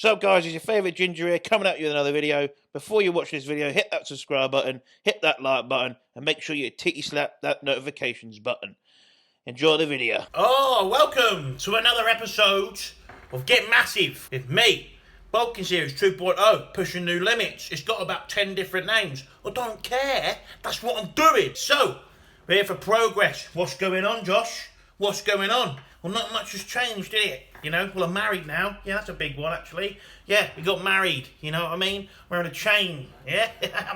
So guys, it's your favourite Ginger here coming at you with another video. Before you watch this video, hit that subscribe button, hit that like button, and make sure you titty slap that notifications button. Enjoy the video. Oh, welcome to another episode of Get Massive with me, Bulking Series 2.0, pushing new limits. It's got about 10 different names. I don't care, that's what I'm doing. So, we're here for progress. What's going on, Josh? What's going on? Well, not much has changed, did it? You know, well, I'm married now. Yeah, that's a big one, actually. Yeah, we got married, you know what I mean? Wearing a chain, yeah?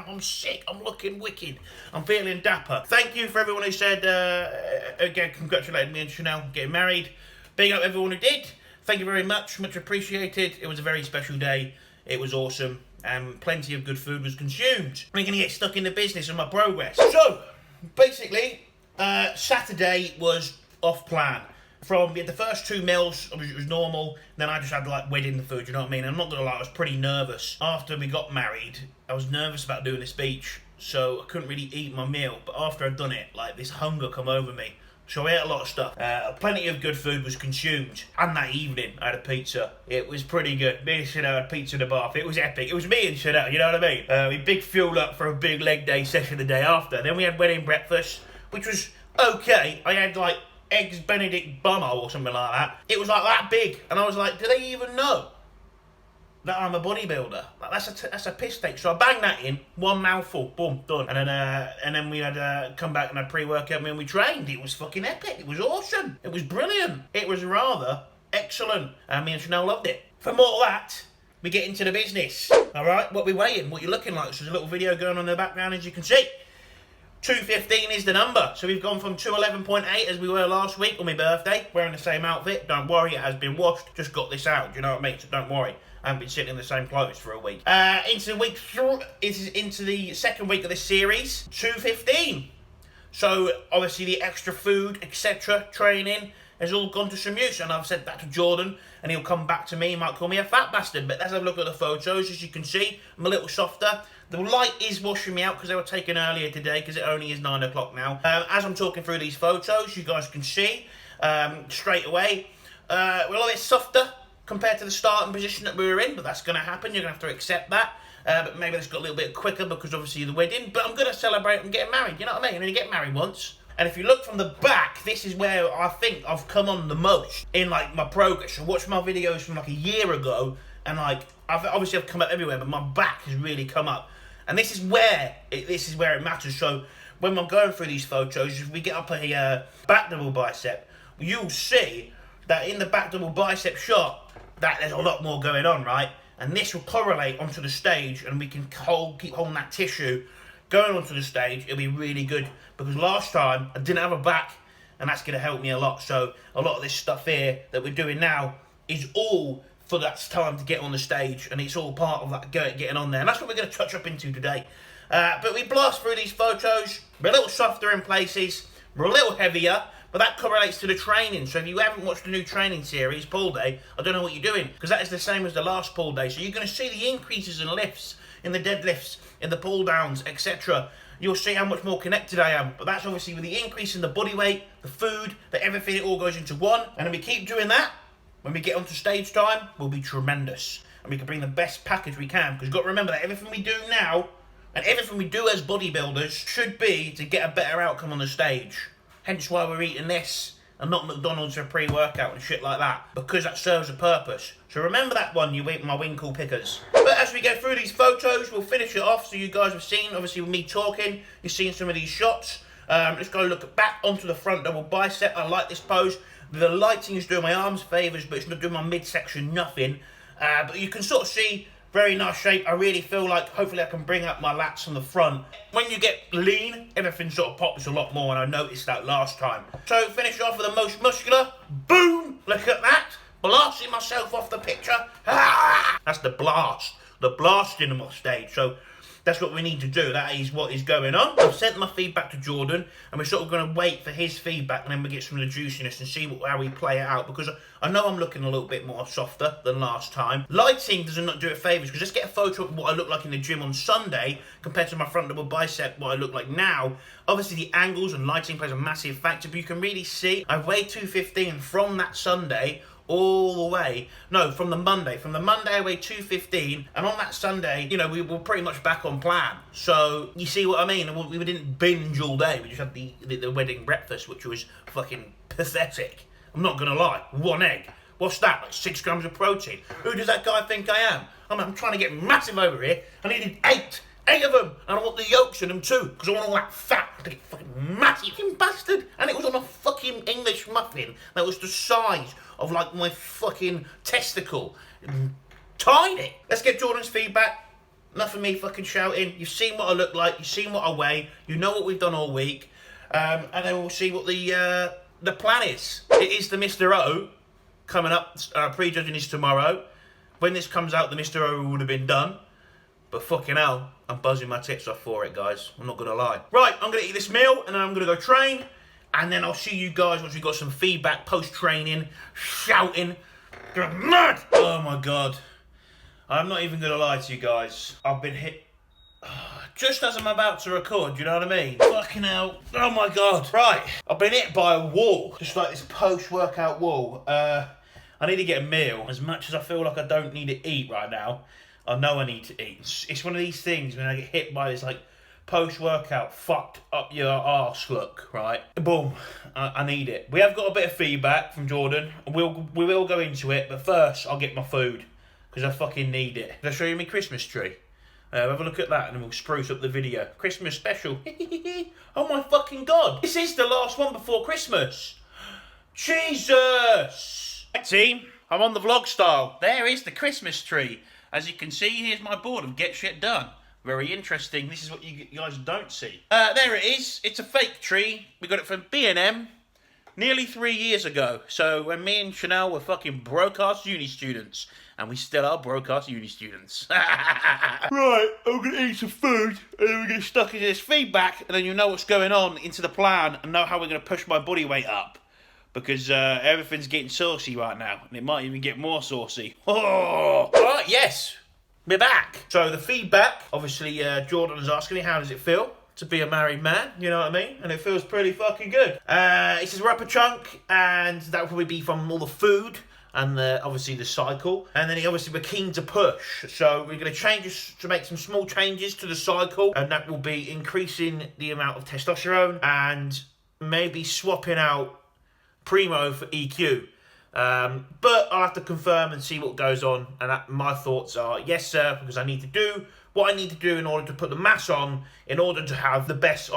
I'm sick, I'm looking wicked. I'm feeling dapper. Thank you for everyone who said, again, congratulated me and Chanel getting married. Big up everyone who did. Thank you very much appreciated. It was a very special day. It was awesome, and plenty of good food was consumed. I'm going to get stuck in the business and my progress. So, basically, Saturday was off plan. We had the first 2 meals, it was normal, then I just had like wedding food, you know what I mean? I'm not gonna lie, I was pretty nervous. After we got married, I was nervous about doing the speech, so I couldn't really eat my meal, but after I'd done it, like this hunger come over me. So I ate a lot of stuff. Plenty of good food was consumed. And that evening, I had a pizza. It was pretty good. Me and Chanel had pizza in the bath. It was epic. It was me and Chanel, you know what I mean? We big fueled up for a big leg day session the day after. Then we had wedding breakfast, which was okay. I had like eggs Benedict bumhole or something like that. It was like that big, and I was like, do they even know that I'm a bodybuilder? Like, that's a piss take. So I banged that in, one mouthful, boom, done. And then we had come back and had pre-workout meal and we trained. It was fucking epic. It was awesome. It was brilliant. It was rather excellent. And me and Chanel loved it. For more of that, we get into the business. All right, what we weighing, what you're looking like. So there's a little video going on in the background, as you can see. 215 is the number, so we've gone from 211.8 as we were last week on my birthday, wearing the same outfit. Don't worry, it has been washed, just got this out, do you know what I mean? So don't worry, I haven't been sitting in the same clothes for a week. Into the second week of this series, 215. So obviously the extra food, etc., training, has all gone to some use, and I've said that to Jordan, and he'll come back to me, he might call me a fat bastard, but let's have a look at the photos. As you can see, I'm a little softer. The light is washing me out because they were taken earlier today, because it only is 9 o'clock now. As I'm talking through these photos, you guys can see straight away, we're a little bit softer compared to the starting position that we were in, but that's going to happen, you're going to have to accept that. But maybe it's got a little bit quicker because obviously the wedding, but I'm going to celebrate and getting married, you know what I mean? And you get married once. And if you look from the back, this is where I think I've come on the most in like my progress. So watch my videos from like a year ago, and like I've come up everywhere, but my back has really come up. And this is where it matters. So when I'm going through these photos, if we get up a back double bicep, you'll see that in the back double bicep shot, that there's a lot more going on, right? And this will correlate onto the stage, and we can keep holding that tissue going onto the stage. It'll be really good, because last time I didn't have a back, and that's going to help me a lot. So a lot of this stuff here that we're doing now is all for that time to get on the stage, and it's all part of that getting on there, and that's what we're going to touch up into today. But we blast through these photos. We're a little softer in places, we're a little heavier, but that correlates to the training. So if you haven't watched the new training series, Pull Day, I don't know what you're doing, because that is the same as the last Pull Day. So you're going to see the increases in lifts, in the deadlifts, in the pull downs, etc. You'll see how much more connected I am, but that's obviously with the increase in the body weight, the food, everything, it all goes into one. And then we keep doing that. When we get onto stage time, we'll be tremendous. And we can bring the best package we can. Because you've got to remember that everything we do now, and everything we do as bodybuilders, should be to get a better outcome on the stage. Hence why we're eating this, and not McDonald's for pre-workout and shit like that. Because that serves a purpose. So remember that one, you my winkle pickers. But as we go through these photos, we'll finish it off. So you guys have seen, obviously with me talking, you've seen some of these shots. Let's go look back onto the front double bicep. I like this pose. The lighting is doing my arms favours, but it's not doing my midsection nothing. But you can sort of see, very nice shape. I really feel like, hopefully I can bring up my lats from the front. When you get lean, everything sort of pops a lot more, and I noticed that last time. So finish off with the most muscular. Boom! Look at that. Blasting myself off the picture. Ah! That's the blast. The blasting of my stage. So that's what we need to do. That is what is going on. I've sent my feedback to Jordan, and we're sort of going to wait for his feedback, and then we get some of the juiciness and see how we play it out, because I know I'm looking a little bit more softer than last time. Lighting does not do it favours, because let's get a photo of what I look like in the gym on Sunday compared to my front double bicep, what I look like now. Obviously the angles and lighting plays a massive factor, but you can really see I weighed 215 from that Sunday all the way. No, from the Monday. From the Monday I weighed 215, and on that Sunday, you know, we were pretty much back on plan. So, you see what I mean? We didn't binge all day. We just had the wedding breakfast, which was fucking pathetic. I'm not gonna lie. 1 egg. What's that? Like 6 grams of protein. Who does that guy think I am? I'm trying to get massive over here. I needed 8. 8 of them, and I want the yolks in them too, because I want all that fat to get fucking massive, fucking bastard. And it was on a fucking English muffin that was the size of like my fucking testicle. Tiny. Let's get Jordan's feedback. Enough of me fucking shouting. You've seen what I look like. You've seen what I weigh. You know what we've done all week, and then we'll see what the plan is. It is the Mr. O coming up. Prejudging is tomorrow. When this comes out, the Mr. O would have been done. But fucking hell, I'm buzzing my tits off for it, guys. I'm not going to lie. Right, I'm going to eat this meal, and then I'm going to go train. And then I'll see you guys once we've got some feedback post-training. Shouting. Mad! Oh, my God. I'm not even going to lie to you guys. I've been hit just as I'm about to record, do you know what I mean? Fucking hell. Oh, my God. Right, I've been hit by a wall. Just like this post-workout wall. I need to get a meal. As much as I feel like I don't need to eat right now, I know I need to eat. It's one of these things when I get hit by this like post-workout fucked up your arse look, right? Boom, I need it. We have got a bit of feedback from Jordan. We will go into it, but first I'll get my food because I fucking need it. Did I show you my Christmas tree? Have a look at that and then we'll spruce up the video. Christmas special. Oh my fucking God. This is the last one before Christmas. Jesus. Right, team, I'm on the vlog style. There is the Christmas tree. As you can see, here's my board of Get Shit Done. Very interesting. This is what you guys don't see. There it is. It's a fake tree. We got it from B&M nearly 3 years ago. So when me and Chanel were fucking broke-ass uni students. And we still are broke-ass uni students. Right, I'm going to eat some food. And then we get stuck into this feedback. And then you know what's going on into the plan. And know how we're going to push my body weight up. Because everything's getting saucy right now. And it might even get more saucy. Oh! Alright, yes. We're back. So the feedback, obviously Jordan was asking me, how does it feel to be a married man? You know what I mean? And it feels pretty fucking good. It says we're up a chunk. And that will probably be from all the food. And obviously the cycle. And then obviously we're keen to push. So we're going to make some small changes to the cycle. And that will be increasing the amount of testosterone. And maybe swapping out Primo for EQ. But I'll have to confirm and see what goes on. And my thoughts are, yes, sir, because I need to do what I need to do in order to put the mass on, in order to have the best,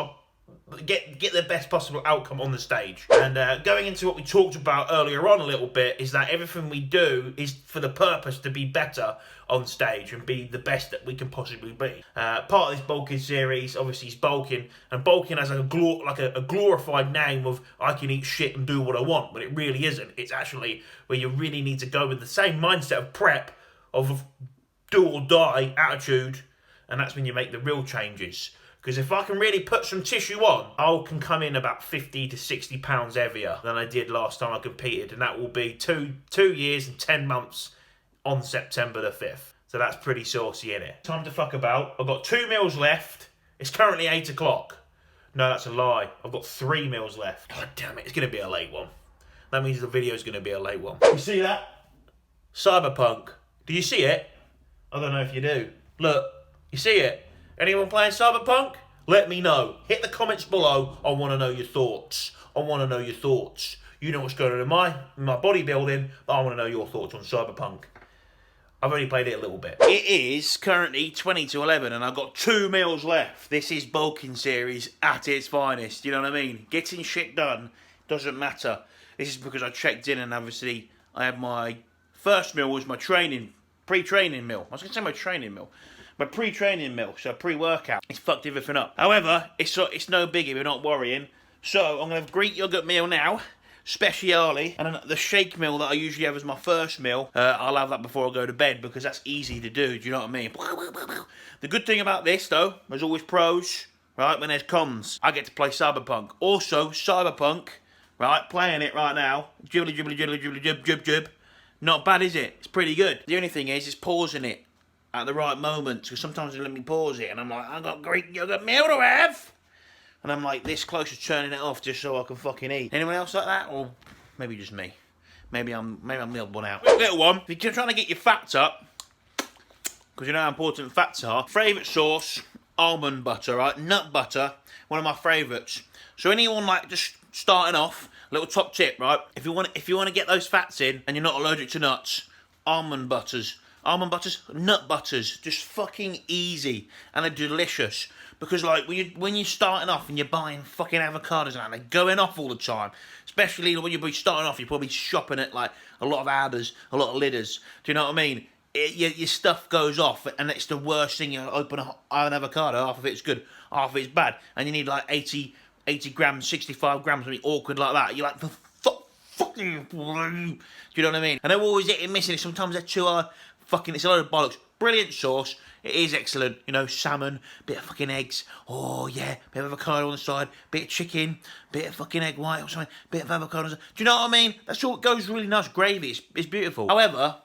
get the best possible outcome on the stage. And going into what we talked about earlier on a little bit, is that everything we do is for the purpose to be better on stage and be the best that we can possibly be. Part of this bulking series, obviously, is bulking, and bulking has a glorified name of I can eat shit and do what I want, but it really isn't. It's actually where you really need to go with the same mindset of prep, of do or die attitude, and that's when you make the real changes. Because if I can really put some tissue on, I can come in about 50 to 60 pounds heavier than I did last time I competed, and that will be two years and 10 months on September the 5th. So that's pretty saucy, innit? Time to fuck about. I've got 2 meals left. It's currently 8 o'clock. No, that's a lie. I've got 3 meals left. God damn it, it's going to be a late one. That means the video is going to be a late one. You see that? Cyberpunk. Do you see it? I don't know if you do. Look, you see it? Anyone playing Cyberpunk? Let me know. Hit the comments below. I want to know your thoughts. I want to know your thoughts. You know what's going on in my bodybuilding, but I want to know your thoughts on Cyberpunk. I've only played it a little bit. It is currently 20 to 11 and I've got 2 meals left. This is bulking series at its finest. You know what I mean? Getting shit done doesn't matter. This is because I checked in and obviously I had my first meal was my pre-training meal. I was going to say my training meal. My pre-training meal, so pre-workout. It's fucked everything up. However, it's no biggie, we're not worrying. So I'm going to have a Greek yogurt meal now, speciale, and then the shake meal that I usually have as my first meal, I'll have that before I go to bed because that's easy to do you know what I mean? The good thing about this though, there's always pros, right, when there's cons. I get to play Cyberpunk. Also, Cyberpunk, right, playing it right now, jibbly jibbly jibbly jibbly jib jib jib. Not bad, is it? It's pretty good. The only thing is, it's pausing it at the right moments, because sometimes they let me pause it, and I'm like, I've got Greek yogurt meal to have! And I'm like this close to turning it off just so I can fucking eat. Anyone else like that? Or maybe just me? maybe I'm the odd one out. Little one, if you're trying to get your fats up, because you know how important fats are. Favourite sauce, almond butter, right? Nut butter, one of my favourites. So anyone like just starting off, little top tip, right? If you want to get those fats in and you're not allergic to nuts, almond butters, nut butters, just fucking easy and they're delicious. Because like when you're starting off and you're buying fucking avocados and they're going off all the time, especially when you're starting off, you're probably shopping at like a lot of Adders, a lot of Lidders. Do you know what I mean? Your stuff goes off and it's the worst thing. You open an avocado, half of it's good, half of it's bad, and you need like 80 grams, 65 grams, something awkward like that. You're like, fucking, do you know what I mean? And they're always hitting missing. Sometimes they're too hard. Fucking, it's a load of bollocks. Brilliant sauce. It is excellent. You know, salmon, bit of fucking eggs. Oh, yeah. Bit of avocado on the side. Bit of chicken. Bit of fucking egg white or something. Bit of avocado. Do you know what I mean? That's all. It goes really nice. Gravy. It's beautiful. However,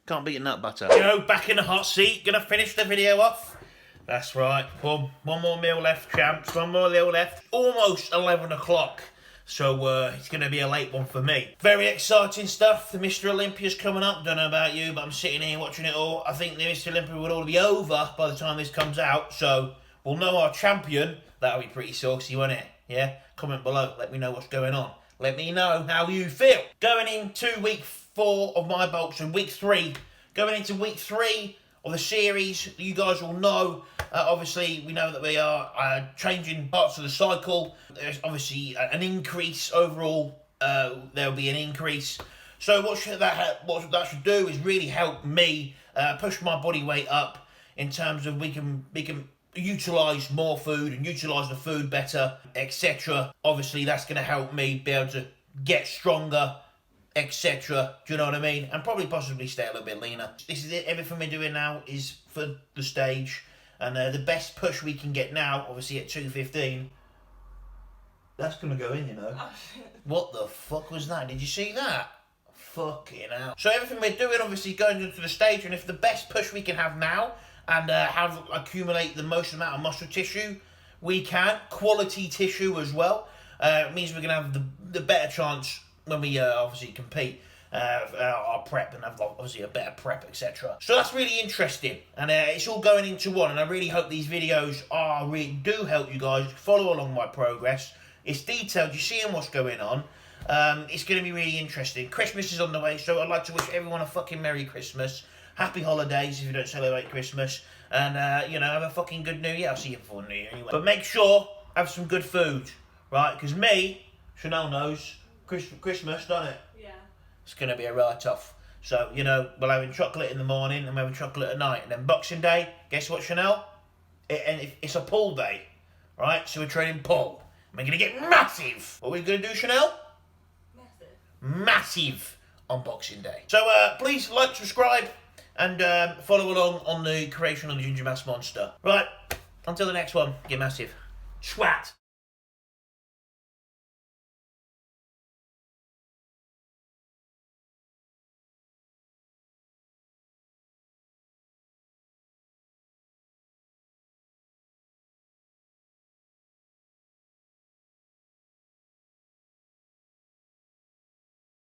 can't beat a nut butter. You know, back in the hot seat. Gonna finish the video off. That's right. One more meal left, champs. One more meal left. Almost 11 o'clock. So it's going to be a late one for me. Very exciting stuff. The Mr. Olympia's coming up. Don't know about you, but I'm sitting here watching it all. I think the Mr. Olympia will all be over by the time this comes out. So we'll know our champion. That'll be pretty saucy, won't it? Yeah? Comment below. Let me know what's going on. Let me know how you feel. Going into week 4 of my bulk, so week 3. Going into week 3 of the series, you guys will know. Obviously, we know that we are changing parts of the cycle. There's obviously an increase overall. There'll be an increase. So what that should do is really help me push my body weight up in terms of we can utilise more food and utilise the food better, etc. Obviously, that's going to help me be able to get stronger, etc. Do you know what I mean? And probably possibly stay a little bit leaner. This is it. Everything we're doing now is for the stage. And the best push we can get now, obviously at 2:15, that's going to go in, you know. What the fuck was that? Did you see that? Fucking hell. So everything we're doing, obviously, going into the stage, and if the best push we can have now, and accumulate the most amount of muscle tissue we can, quality tissue as well, it means we're going to have the better chance when we obviously compete. Our prep and have obviously a better prep, etc. So that's really interesting, and it's all going into one. And I really hope these videos do help you guys follow along my progress. It's detailed. You're seeing what's going on. It's going to be really interesting. Christmas is on the way, so I'd like to wish everyone a fucking Merry Christmas, Happy Holidays if you don't celebrate Christmas, and you know, have a fucking good New Year. I'll see you before New Year anyway. But make sure have some good food, right? Because Chanel knows Christmas, don't it? It's going to be a write-off. So, you know, we're having chocolate in the morning and we're having chocolate at night. And then Boxing Day, guess what, Chanel? It's a pull day, right? So we're training pull. And we're going to get massive. What are we going to do, Chanel? Massive on Boxing Day. So please like, subscribe, and follow along on the creation of the Ginger Mass Monster. Right, until the next one, get massive. Swat.